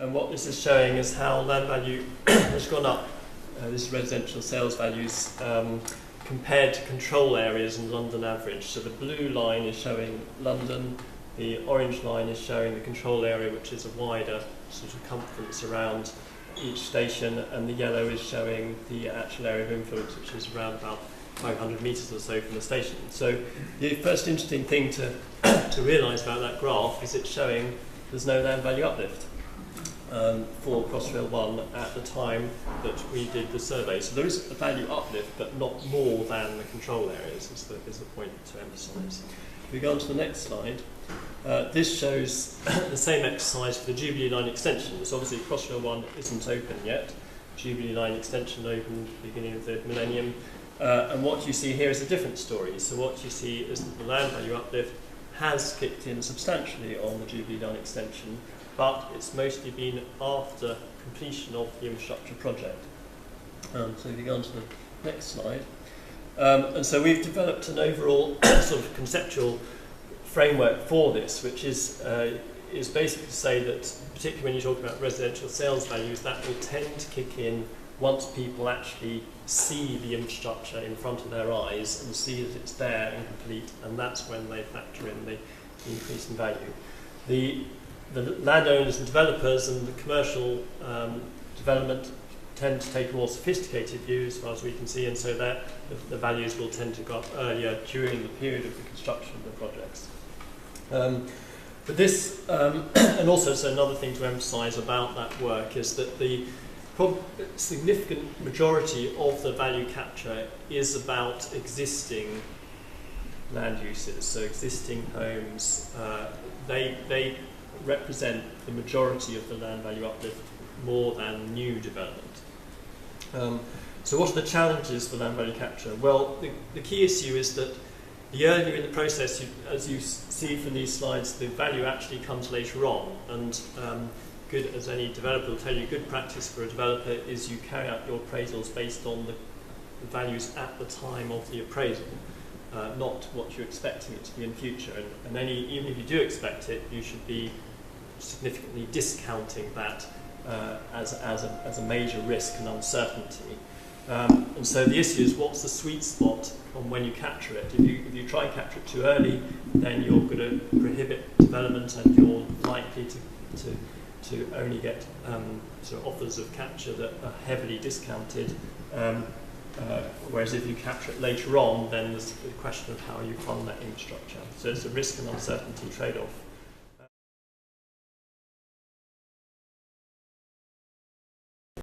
And what this is showing is how land value has gone up. This is residential sales values compared to control areas and London average. So the blue line is showing London, the orange line is showing the control area, which is a wider sort of circumference around each station, and the yellow is showing the actual area of influence, which is around about 500 metres or so from the station. So the first interesting thing to realise about that graph is it's showing there's no land value uplift for Crossrail 1 at the time that we did the survey. So there is a value uplift, but not more than the control areas, is the point to emphasise. If we go on to the next slide, this shows the same exercise for the Jubilee line extension. So obviously Crossrail 1 isn't open yet. Jubilee line extension opened at the beginning of the millennium. And what you see here is a different story. So what you see is that the land value uplift has kicked in substantially on the Jubilee line extension, but it's mostly been after completion of the infrastructure project. So if you go on to the next slide. And so we've developed an overall sort of conceptual framework for this, which is basically to say that, particularly when you talk about residential sales values, that will tend to kick in once people actually see the infrastructure in front of their eyes and see that it's there and complete, and that's when they factor in the increase in value. The landowners and developers and the commercial development tend to take a more sophisticated view as far as we can see, and so the values will tend to go up earlier during the period of the construction of the projects. But this, and also so another thing to emphasise about that work is that the significant majority of the value capture is about existing land uses, so existing homes. They represent the majority of the land value uplift more than new development. So what are the challenges for land value capture? Well, the key issue is that the earlier in the process, as you see from these slides, the value actually comes later on, and good as any developer will tell you, good practice for a developer is you carry out your appraisals based on the values at the time of the appraisal, not what you're expecting it to be in future. And even if you do expect it, you should be significantly discounting that as a major risk and uncertainty. And so the issue is, what's the sweet spot on when you capture it? If you try and capture it too early, then you're going to prohibit development, and you're likely to only get sort of offers of capture that are heavily discounted. Whereas if you capture it later on, then there's the question of how you fund that infrastructure. So it's a risk and uncertainty trade-off.